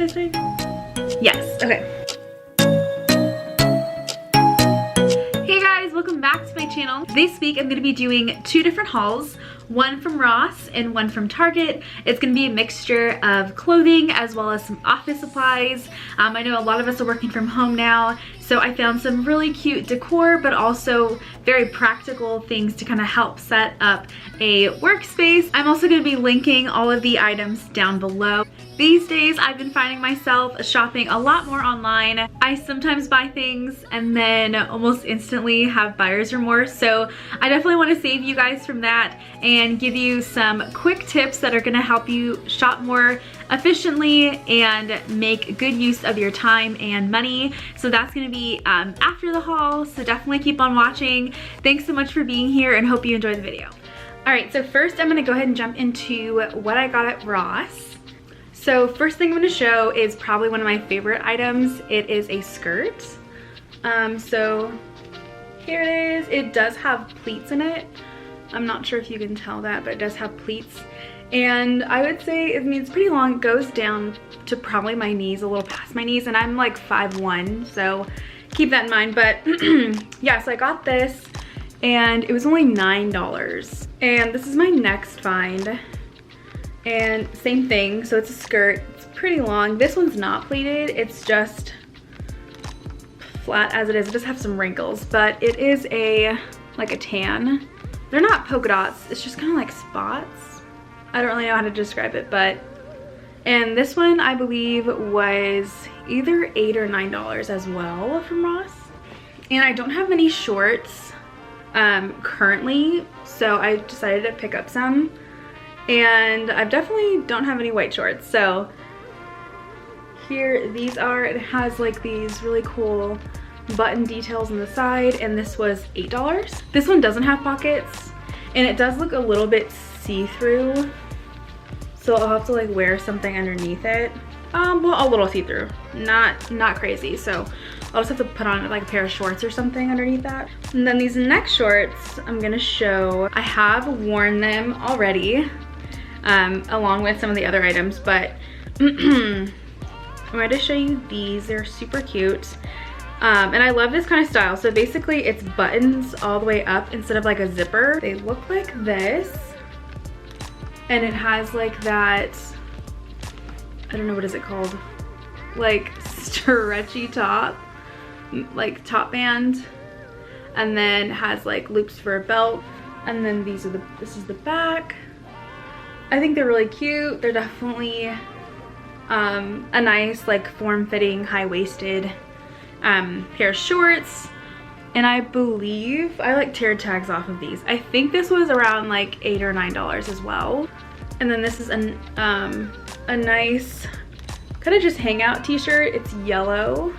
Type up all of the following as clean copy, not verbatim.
I say? Yes, okay. Hey guys, welcome back to my channel. This week I'm gonna be doing two different hauls. One from Ross and one from Target. It's gonna be a mixture of clothing as well as some office supplies. I know a lot of us are working from home now, so I found some really cute decor, but also very practical things to kind of help set up a workspace. I'm also gonna be linking all of the items down below. These days, I've been finding myself shopping a lot more online. I sometimes buy things and then almost instantly have buyer's remorse. So I definitely want to save you guys from that and give you some quick tips that are going to help you shop more efficiently and make good use of your time and money. So that's going to be after the haul. So definitely keep on watching. Thanks so much for being here and hope you enjoy the video. All right, so first I'm going to go ahead and jump into what I got at Ross. So first thing I'm going to show is probably one of my favorite items. It is a skirt. So here it is. It does have pleats in it. I'm not sure if you can tell that, but it does have pleats. And I would say, I mean, it's pretty long. It goes down to probably my knees, a little past my knees, and I'm like 5'1", so keep that in mind. But yeah, so I got this and it was only $9. And this is my next find. And same thing, so it's a skirt. It's pretty long. This one's not pleated, it's just flat as it is. It does have some wrinkles, but it is like a tan. They're not polka dots, it's just kind of like spots. I don't really know how to describe it, but and this one I believe was either $8 or $9 as well from Ross. And I don't have many shorts currently, so I decided to pick up some. And I definitely don't have any white shorts, so here these are. It has like these really cool button details on the side, and this was $8. This one doesn't have pockets, and it does look a little bit see-through, so I'll have to like wear something underneath it. Well, a little see-through, not crazy, so I'll just have to put on like a pair of shorts or something underneath that. And then these next shorts I'm gonna show. I have worn them already along with some of the other items, but I'm going to show you these. They're super cute. And I love this kind of style. So basically it's buttons all the way up instead of like a zipper. They look like this, and it has like that, I don't know, what is it called? Like stretchy top, like top band, and then has like loops for a belt. And then this is the back. I think they're really cute. They're definitely a nice like form-fitting, high-waisted pair of shorts. And I believe I like tear tags off of these. I think this was around like $8 or $9 as well. And then this is a nice kind of just hangout t-shirt. It's yellow,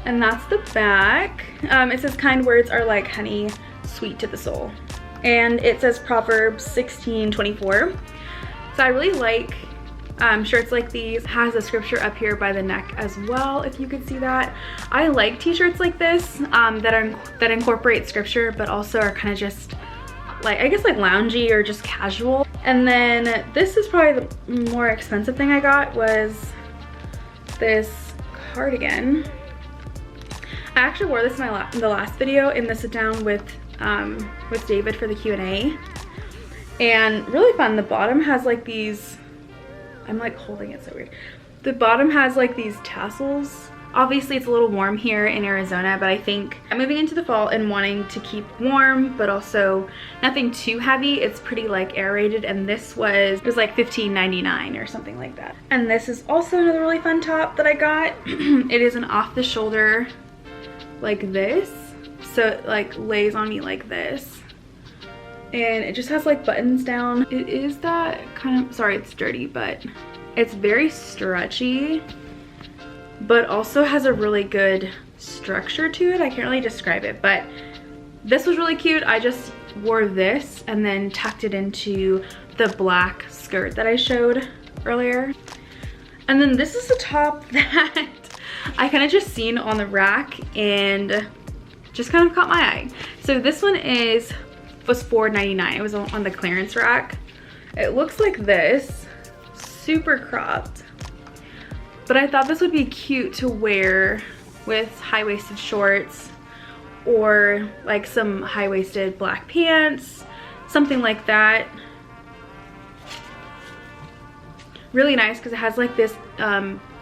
and that's the back. It says kind words are like honey, sweet to the soul. And it says Proverbs 16:24. So I really like shirts like these. It has a scripture up here by the neck as well, if you could see that. I like t-shirts like this that incorporate scripture, but also are kind of just like, I guess like loungy or just casual. And then this is probably the more expensive thing I got, was this cardigan. I actually wore this in the last video in the sit down with David for the Q&A, and really fun. The bottom has like these, I'm like holding it so weird. The bottom has like these tassels. Obviously it's a little warm here in Arizona, but I think I'm moving into the fall and wanting to keep warm, but also nothing too heavy. It's pretty like aerated, and this was like $15.99 or something like that. And this is also another really fun top that I got. It is an off the shoulder like this. So it like lays on me like this, and it just has like buttons down. It is that kind of, sorry it's dirty, but it's very stretchy, but also has a really good structure to it. I can't really describe it, but this was really cute. I just wore this and then tucked it into the black skirt that I showed earlier. And then this is a top that I kind of just seen on the rack and just kind of caught my eye. So this one was $4.99. It was on the clearance rack. It looks like this, super cropped. But I thought this would be cute to wear with high-waisted shorts or like some high-waisted black pants, something like that. Really nice because it has like this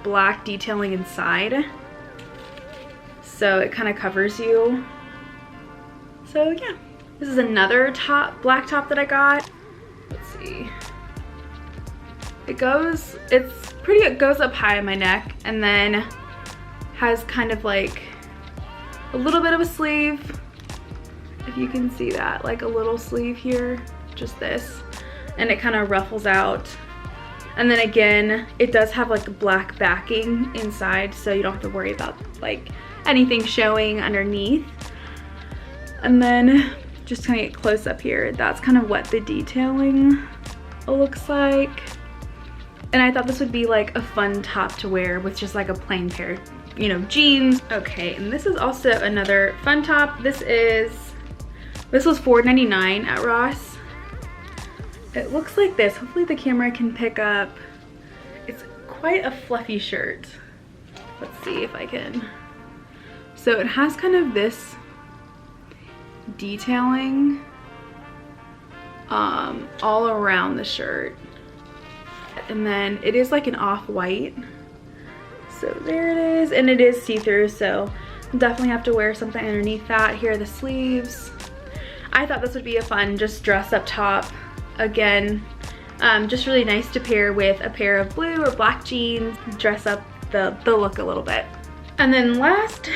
black detailing inside, so it kind of covers you. So yeah, this is another black top that I got. Let's see. It goes up high in my neck, and then has kind of like a little bit of a sleeve, if you can see that, like a little sleeve here, just this, and it kind of ruffles out. And then again, it does have like a black backing inside, so you don't have to worry about like anything showing underneath. And then just kind of get close up here, that's kind of what the detailing looks like. And I thought this would be like a fun top to wear with just like a plain pair of, you know, jeans. Okay, and this is also another fun top. This was $4.99 at Ross. It looks like this. Hopefully the camera can pick up. It's quite a fluffy shirt. Let's see if I can. So it has kind of this detailing all around the shirt. And then it is like an off-white. So there it is, and it is see-through, so definitely have to wear something underneath that. Here are the sleeves. I thought this would be a fun just dress up top. Again, just really nice to pair with a pair of blue or black jeans, dress up the look a little bit. And then last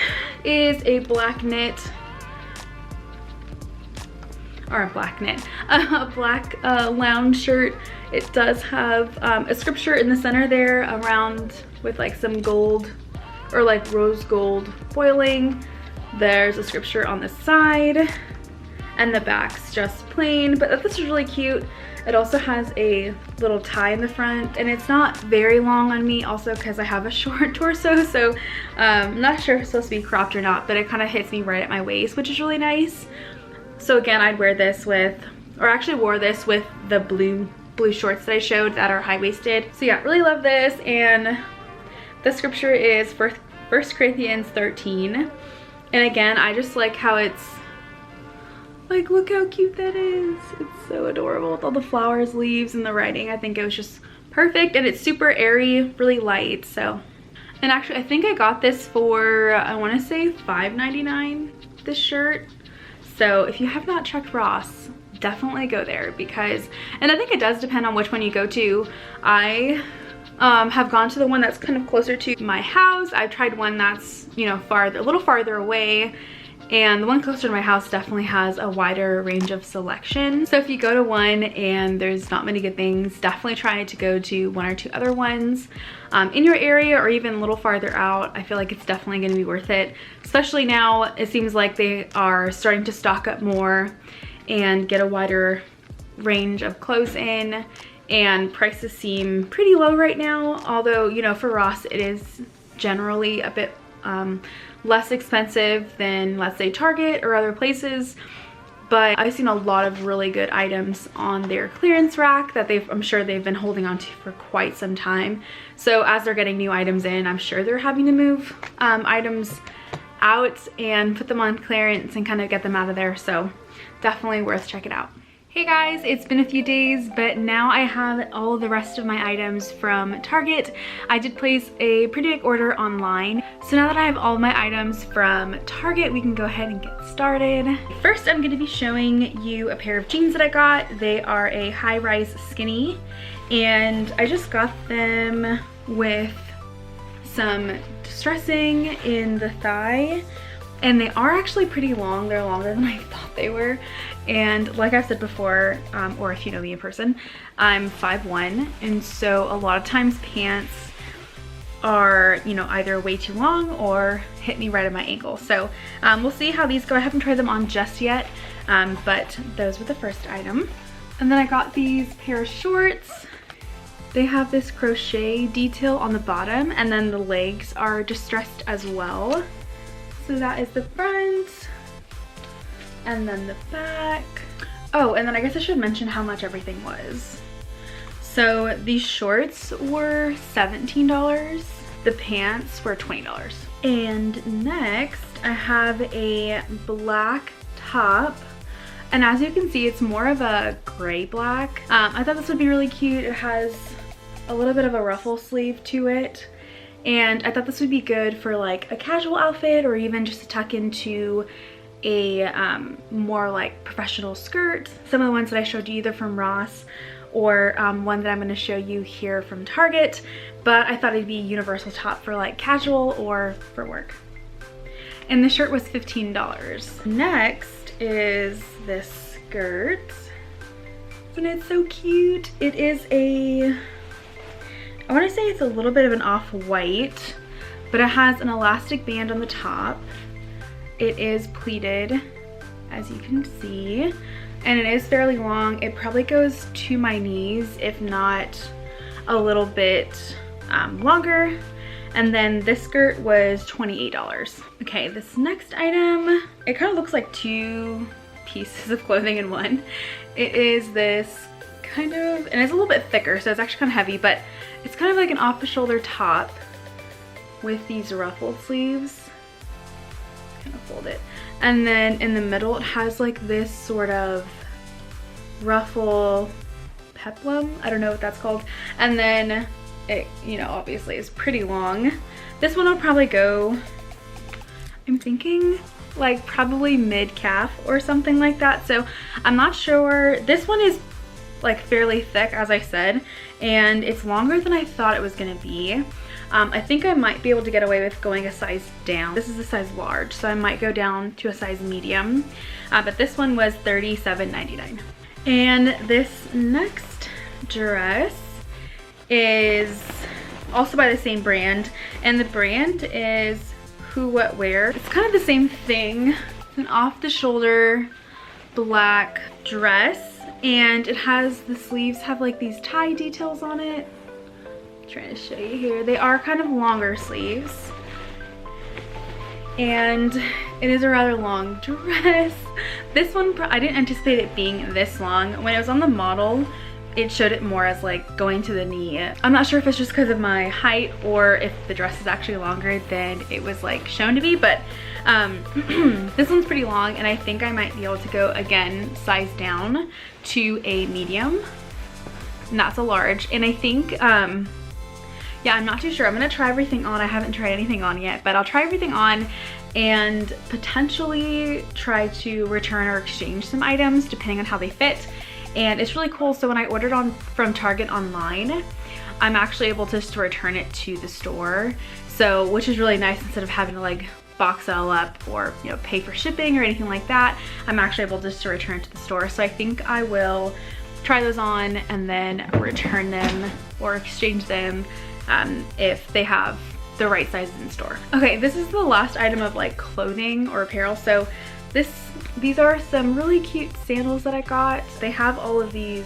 is a black knit, or a black knit, a black lounge shirt. It does have a scripture in the center there around with like some gold or like rose gold foiling. There's a scripture on the side, and the back's just plain, but this is really cute. It also has a little tie in the front, and it's not very long on me also because I have a short torso, so I'm not sure if it's supposed to be cropped or not, but it kind of hits me right at my waist, which is really nice. So again, I'd wear this with, or actually wore this with the blue shorts that I showed that are high-waisted. So yeah, really love this. And the scripture is 1 Corinthians 13. And again, I just like how it's like, look how cute that is. It's so adorable with all the flowers, leaves, and the writing. I think it was just perfect, and it's super airy, really light. So, and actually I think I got this for, I want to say $5.99, this shirt. So if you have not checked Ross, definitely go there, because, and I think it does depend on which one you go to. I have gone to the one that's kind of closer to my house. I've tried one that's, you know, a little farther away, and the one closer to my house definitely has a wider range of selection. So if you go to one and there's not many good things, definitely try to go to one or two other ones in your area, or even a little farther out. I feel like it's definitely going to be worth it, especially now it seems like they are starting to stock up more and get a wider range of clothes in, and prices seem pretty low right now. Although, you know, for Ross it is generally a bit less expensive than, let's say, Target or other places, but I've seen a lot of really good items on their clearance rack that I'm sure they've been holding on to for quite some time. So as they're getting new items in, I'm sure they're having to move items out and put them on clearance and kind of get them out of there. So definitely worth checking out. Hey guys, it's been a few days, but now I have all the rest of my items from Target. I did place a pretty big order online. So now that I have all my items from Target, we can go ahead and get started. First, I'm going to be showing you a pair of jeans that I got. They are a high-rise skinny, and I just got them with some distressing in the thigh. And they are actually pretty long. They're longer than I thought they were. And like I've said before, or if you know me in person, I'm 5'1", and so a lot of times pants are, you know, either way too long or hit me right at my ankle. So we'll see how these go. I haven't tried them on just yet, but those were the first item. And then I got these pair of shorts. They have this crochet detail on the bottom, and then the legs are distressed as well. So that is the front, and then the back. Oh, and then I guess I should mention how much everything was. So these shorts were $17, The pants were $20. And next I have a black top. And as you can see, it's more of a gray black. I thought this would be really cute. It has a little bit of a ruffle sleeve to it. And I thought this would be good for like a casual outfit, or even just to tuck into a more like professional skirt. Some of the ones that I showed you either from Ross or one that I'm going to show you here from Target, but I thought it'd be a universal top for like casual or for work. And the shirt was $15. Next is this skirt. Isn't it so cute? It is a, I want to say it's a little bit of an off-white, but it has an elastic band on the top. It is pleated, as you can see, and it is fairly long. It probably goes to my knees, if not a little bit longer. And then this skirt was $28. Okay, this next item, it kind of looks like two pieces of clothing in one. It is this kind of, and it's a little bit thicker, so it's actually kind of heavy, but it's kind of like an off-the-shoulder top with these ruffled sleeves. Kind of fold it. And then in the middle, it has like this sort of ruffle peplum. I don't know what that's called. And then it, you know, obviously is pretty long. This one will probably go, I'm thinking like probably mid-calf or something like that. So I'm not sure. This one is like fairly thick, as I said, and it's longer than I thought it was gonna be. I think I might be able to get away with going a size down. This is a size large, so I might go down to a size medium. But this one was $37.99. And this next dress is also by the same brand, and the brand is Who What Wear. It's kind of the same thing. It's an off-the-shoulder black dress, and it has, the sleeves have like these tie details on it. Trying to show you here. They are kind of longer sleeves, and it is a rather long dress. This one, I didn't anticipate it being this long. When it was on the model, it showed it more as like going to the knee. I'm not sure if it's just because of my height or if the dress is actually longer than it was like shown to be, but this one's pretty long, and I think I might be able to go again size down to a medium, and that's a large. And I think yeah, I'm not too sure. I'm gonna try everything on. I haven't tried anything on yet, but I'll try everything on and potentially try to return or exchange some items depending on how they fit. And it's really cool. So when I ordered from Target online, I'm actually able to just return it to the store. So, which is really nice, instead of having to like box it all up or, you know, pay for shipping or anything like that. I'm actually able just to return it to the store. So I think I will try those on and then return them or exchange them if they have the right sizes in store. Okay, this is the last item of like clothing or apparel. So these are some really cute sandals that I got. They have all of these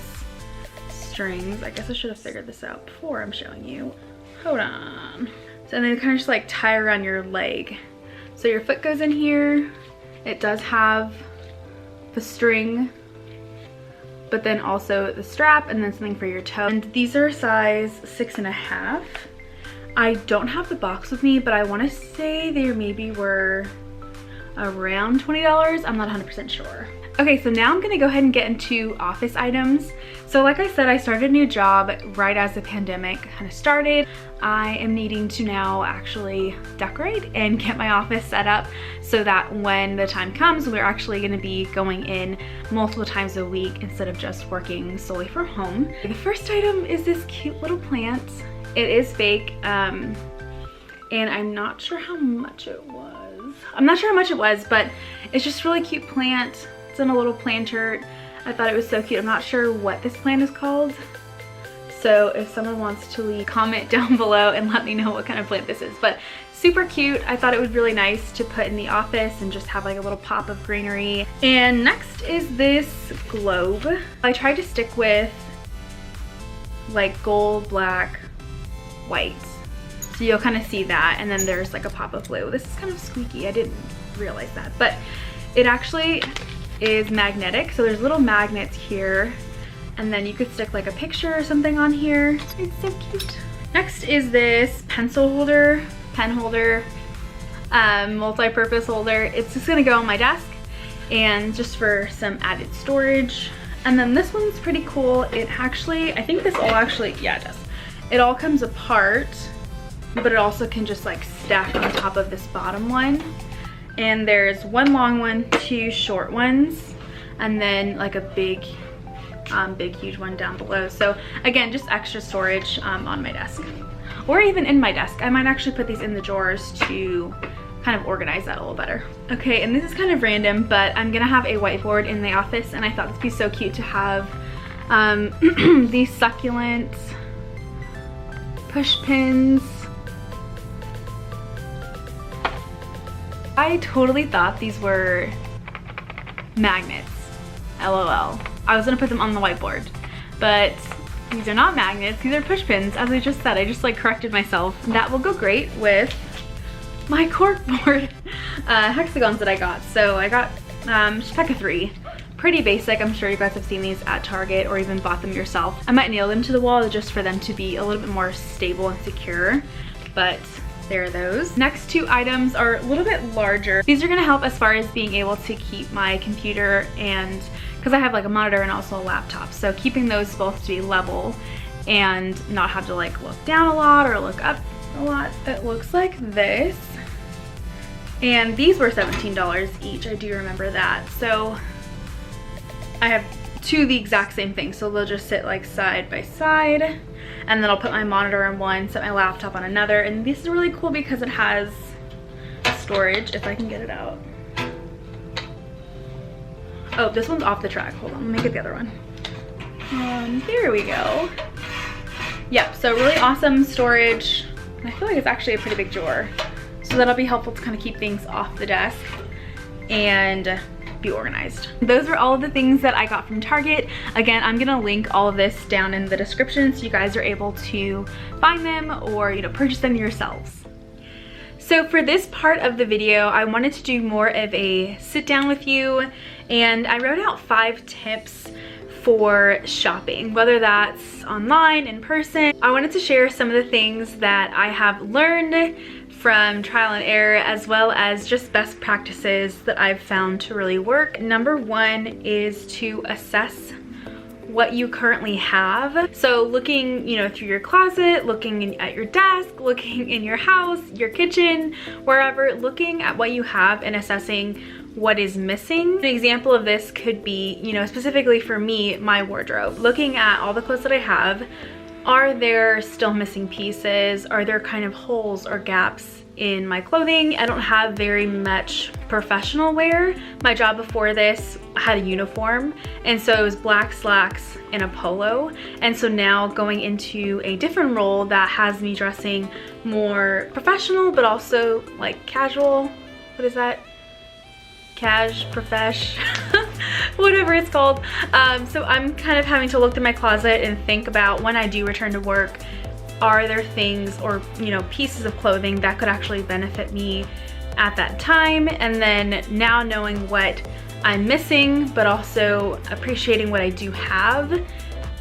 strings. I guess I should have figured this out before I'm showing you. Hold on. So they kind of just like tie around your leg. So your foot goes in here. It does have the string, but then also the strap, and then something for your toe. And these are size 6.5. I don't have the box with me, but I want to say they maybe were around $20. I'm not 100% sure. Okay, so now I'm gonna go ahead and get into office items. So like I said, I started a new job right as the pandemic kind of started. I am needing to now actually decorate and get my office set up so that when the time comes, we're actually gonna be going in multiple times a week instead of just working solely from home. The first item is this cute little plant. It is fake, and I'm not sure how much it was. But it's just a really cute plant. It's in a little planter. I thought it was so cute. I'm not sure what this plant is called. So if someone wants to leave a comment down below and let me know what kind of plant this is. But super cute. I thought it was really nice to put in the office and just have like a little pop of greenery. And next is this globe. I tried to stick with like gold, black, white. So you'll kind of see that, and then there's like a pop of blue. This is kind of squeaky. I didn't realize that, but it actually is magnetic. So there's little magnets here, and then you could stick like a picture or something on here. It's so cute. Next is this pencil holder, pen holder, multi-purpose holder. It's just gonna go on my desk and just for some added storage. And then this one's pretty cool. It actually, I think this all actually, yeah, it does. It all comes apart, but it also can just like stack on top of this bottom one. And there's one long one, two short ones, and then like a big huge one down below. So again, just extra storage on my desk or even in my desk. I might actually put these in the drawers to kind of organize that a little better. Okay, and this is kind of random, but I'm gonna have a whiteboard in the office, and I thought this would be so cute to have these succulent push pins. I totally thought these were magnets, LOL. I was gonna put them on the whiteboard, but these are not magnets, these are push pins, as I just said. I just like corrected myself. That will go great with my corkboard hexagons that I got. So I got just a pack of 3. Pretty basic. I'm sure you guys have seen these at Target or even bought them yourself. I might nail them to the wall just for them to be a little bit more stable and secure, but there are those. Next 2 items are a little bit larger. These are gonna help as far as being able to keep my computer, and because I have like a monitor and also a laptop, so keeping those both to be level and not have to like look down a lot or look up a lot. It looks like this. And these were $17 each, I do remember that. So I have 2 the exact same thing, so they'll just sit like side by side, and then I'll put my monitor on one, set my laptop on another. And this is really cool because it has storage, if I can get it out. Oh, this one's off the track. Hold on, let me get the other one. There we go. Yep, so really awesome storage. I feel like it's actually a pretty big drawer, so that'll be helpful to kind of keep things off the desk and be organized. Those are all of the things that I got from Target. Again, I'm gonna link all of this down in the description so you guys are able to find them or, you know, purchase them yourselves. So for this part of the video, I wanted to do more of a sit down with you, and I wrote out 5 tips for shopping, whether that's online, in person. I wanted to share some of the things that I have learned from trial and error, as well as just best practices that I've found to really work. Number 1 is to assess what you currently have. So looking, you know, through your closet, looking at your desk, looking in your house, your kitchen, wherever, looking at what you have and assessing what is missing. An example of this could be, you know, specifically for me, my wardrobe. Looking at all the clothes that I have, are there still missing pieces? Are there kind of holes or gaps in my clothing? I don't have very much professional wear. My job before this had a uniform, and so it was black slacks and a polo. And so now going into a different role that has me dressing more professional, but also like casual. What is that? Profesh, whatever it's called. So I'm kind of having to look through my closet and think about, when I do return to work, are there things or, you know, pieces of clothing that could actually benefit me at that time? And then now knowing what I'm missing, but also appreciating what I do have,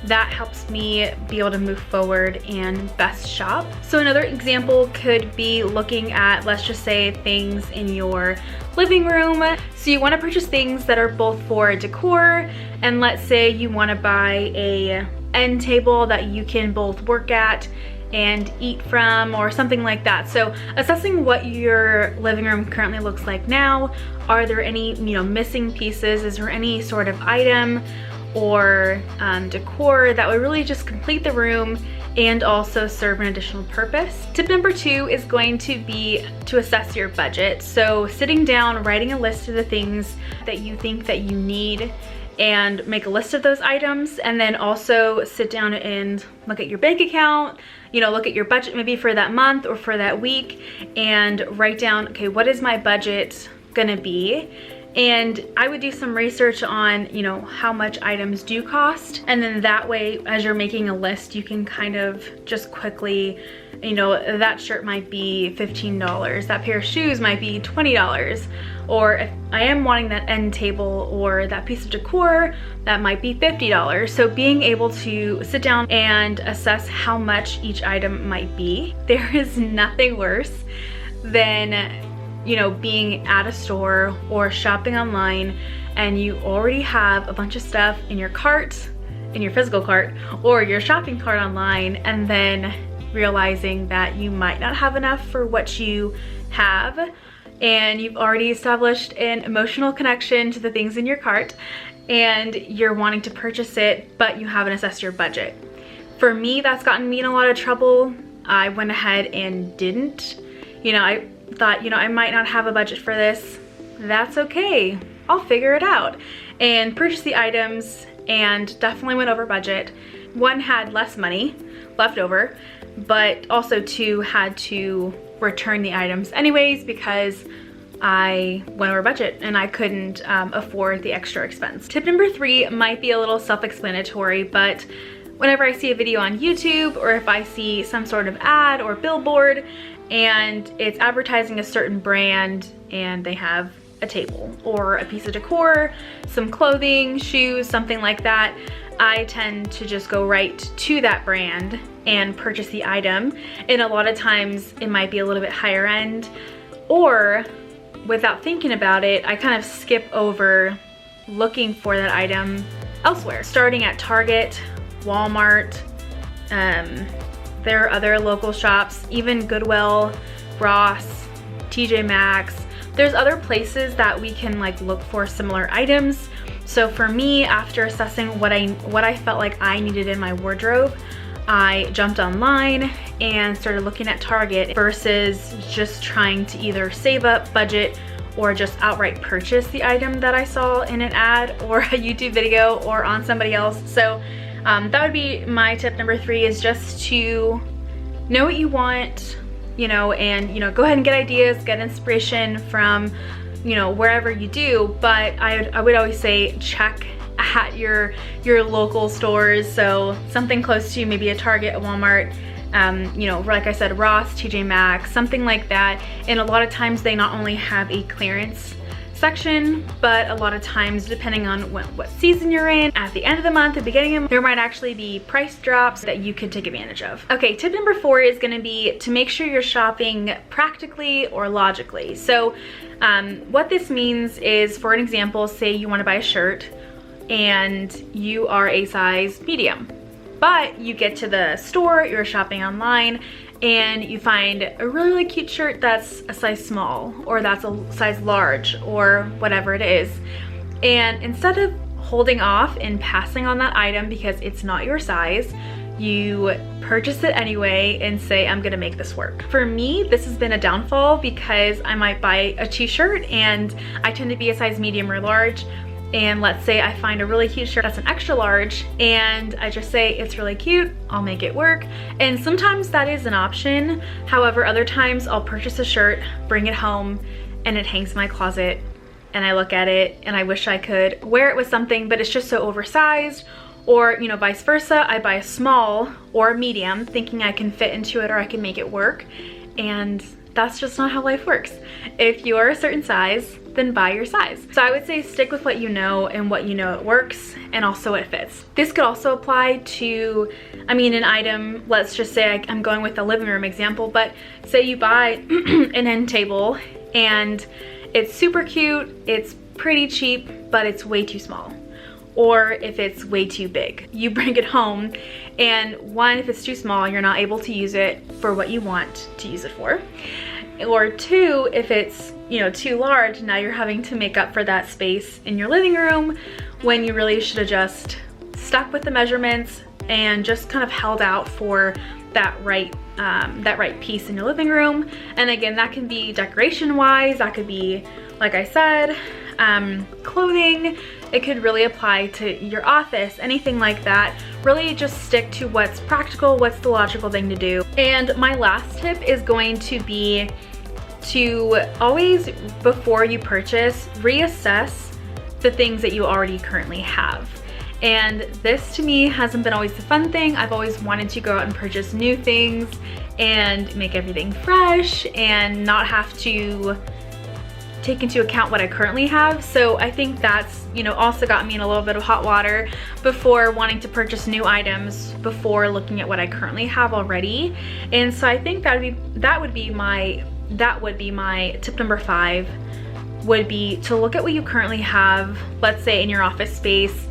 that helps me be able to move forward and best shop. So another example could be looking at, let's just say, things in your living room. So you want to purchase things that are both for decor, and let's say you want to buy a end table that you can both work at and eat from, or something like that. So assessing what your living room currently looks like now. Are there any, you know, missing pieces? Is there any sort of item or decor that would really just complete the room and also serve an additional purpose? Tip number 2 is going to be to assess your budget. So sitting down, writing a list of the things that you think that you need, and make a list of those items, and then also sit down and look at your bank account, you know, look at your budget maybe for that month or for that week, and write down, okay, what is my budget gonna be? And I would do some research on, you know, how much items do cost. And then that way, as you're making a list, you can kind of just quickly you know, that shirt might be $15, that pair of shoes might be $20, or if I am wanting that end table or that piece of decor, that might be $50. So being able to sit down and assess how much each item might be. There is nothing worse than, you know, being at a store or shopping online and you already have a bunch of stuff in your cart, in your physical cart, or your shopping cart online, and then realizing that you might not have enough for what you have, and you've already established an emotional connection to the things in your cart and you're wanting to purchase it, but you haven't assessed your budget. For me, that's gotten me in a lot of trouble. I went ahead and didn't. You know, I thought, you know, I might not have a budget for this. That's okay. I'll figure it out. And purchased the items and definitely went over budget. One, had less money left over, but also two, had to return the items anyways because I went over budget and I couldn't afford the extra expense. Tip number 3 might be a little self-explanatory, but whenever I see a video on YouTube or if I see some sort of ad or billboard and it's advertising a certain brand and they have a table or a piece of decor, some clothing, shoes, something like that, I tend to just go right to that brand and purchase the item. And a lot of times it might be a little bit higher end, or without thinking about it, I kind of skip over looking for that item elsewhere. Starting at Target, Walmart, there are other local shops, even Goodwill, Ross, TJ Maxx. There's other places that we can like look for similar items. So for me, after assessing what I felt like I needed in my wardrobe, I jumped online and started looking at Target versus just trying to either save up, budget, or just outright purchase the item that I saw in an ad or a YouTube video or on somebody else. So that would be my tip number 3, is just to know what you want, you know, and, you know, go ahead and get ideas, get inspiration from, you know, wherever you do. But I would always say check at your local stores. So something close to you, maybe a Target, a Walmart, you know, like I said, Ross, TJ Maxx, something like that. And a lot of times they not only have a clearance section, but a lot of times, depending on what season you're in, at the end of the month, the beginning of the month, there might actually be price drops that you can take advantage of. Okay, tip number 4 is gonna be to make sure you're shopping practically or logically. So what this means is, for an example, say you wanna buy a shirt and you are a size medium, but you get to the store, you're shopping online, and you find a really cute shirt that's a size small, or that's a size large, or whatever it is. And instead of holding off and passing on that item because it's not your size, you purchase it anyway and say, I'm gonna make this work. For me, this has been a downfall because I might buy a t-shirt and I tend to be a size medium or large. And let's say I find a really cute shirt that's an extra large and I just say, it's really cute, I'll make it work. And sometimes that is an option. However, other times I'll purchase a shirt, bring it home, and it hangs in my closet and I look at it and I wish I could wear it with something, but it's just so oversized. Or, you know, vice versa, I buy a small or a medium thinking I can fit into it or I can make it work. And that's just not how life works. If you're a certain size, then buy your size. So I would say stick with what you know and what you know it works, and also it fits. This could also apply to, I mean, an item, let's just say I'm going with the living room example, but say you buy an end table and it's super cute, it's pretty cheap, but it's way too small. Or if it's way too big, you bring it home and one, if it's too small, you're not able to use it for what you want to use it for. Or two, if it's, you know, too large, now you're having to make up for that space in your living room when you really should have just stuck with the measurements and just kind of held out for that right piece in your living room. And again, that can be decoration wise, that could be, like I said, clothing. It could really apply to your office, anything like that. Really just stick to what's practical, what's the logical thing to do. And my last tip is going to be to always, before you purchase, reassess the things that you already currently have. And this to me hasn't been always the fun thing. I've always wanted to go out and purchase new things and make everything fresh and not have to take into account what I currently have. So I think that's, you know, also got me in a little bit of hot water before wanting to purchase new items before looking at what I currently have already. And so I think that would be my tip number 5, would be to look at what you currently have, let's say in your office space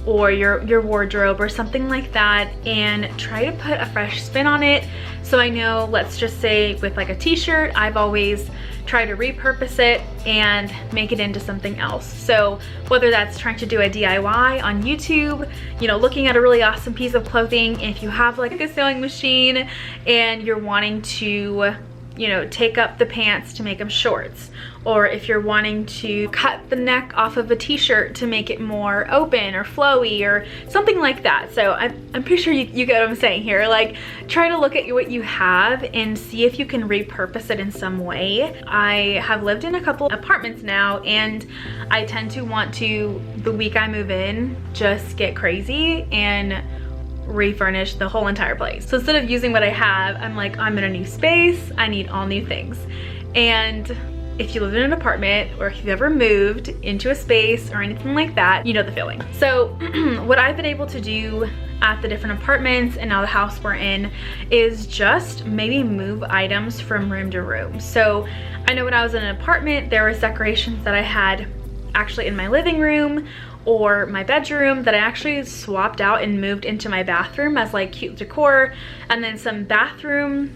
or your wardrobe or something like that, and try to put a fresh spin on it. So I know, let's just say with like a t-shirt, I've always tried to repurpose it and make it into something else. So whether that's trying to do a DIY on YouTube, you know, looking at a really awesome piece of clothing, if you have like a sewing machine and you're wanting to, you know, take up the pants to make them shorts, or if you're wanting to cut the neck off of a t-shirt to make it more open or flowy or something like that. So I'm pretty sure you get what I'm saying here. Like, try to look at what you have and see if you can repurpose it in some way. I have lived in a couple apartments now, and I tend to want to, the week I move in, just get crazy and refurnish the whole entire place. So instead of using what I have, I'm like, I'm in a new space, I need all new things. And if you live in an apartment, or if you've ever moved into a space or anything like that, you know the feeling. So what I've been able to do at the different apartments and now the house we're in is just maybe move items from room to room. So I know when I was in an apartment, there was decorations that I had actually in my living room or my bedroom that I actually swapped out and moved into my bathroom as like cute decor. And then some bathroom,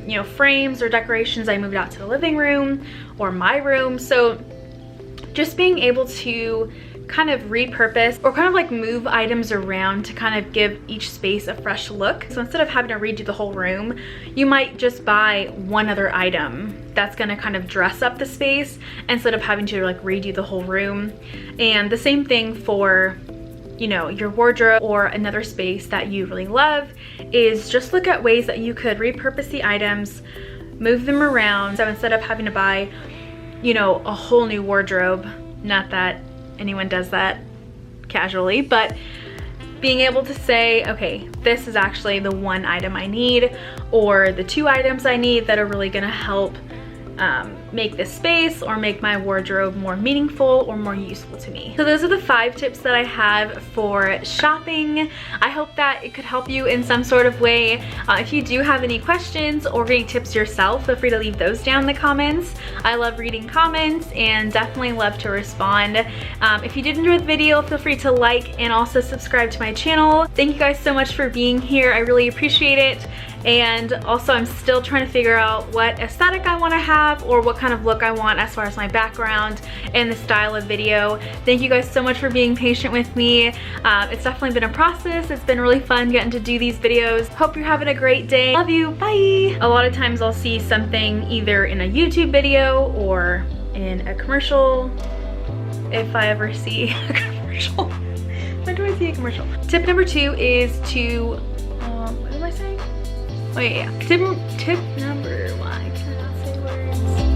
you know, frames or decorations I moved out to the living room or my room. So just being able to kind of repurpose or kind of like move items around to kind of give each space a fresh look. So instead of having to redo the whole room, you might just buy one other item that's gonna kind of dress up the space instead of having to like redo the whole room. And the same thing for, you know, your wardrobe or another space that you really love, is just look at ways that you could repurpose the items, move them around. So instead of having to buy, you know, a whole new wardrobe, not that anyone does that casually, but being able to say, okay, this is actually the one item I need, or the 2 items I need that are really gonna help make this space or make my wardrobe more meaningful or more useful to me. So those are the 5 tips that I have for shopping. I hope that it could help you in some sort of way. If you do have any questions or any tips yourself, feel free to leave those down in the comments. I love reading comments and definitely love to respond. If you did enjoy the video, feel free to like and also subscribe to my channel. Thank you guys so much for being here. I really appreciate it. And also, I'm still trying to figure out what aesthetic I want to have or what kind of look I want as far as my background and the style of video. Thank you guys so much for being patient with me. It's definitely been a process. It's been really fun getting to do these videos. Hope you're having a great day. Love you. Bye. A lot of times I'll see something either in a YouTube video or in a commercial. If I ever see a commercial. When do I see a commercial? Tip number 2 is to, what am I saying? Oh yeah, tip number 1, I cannot say words.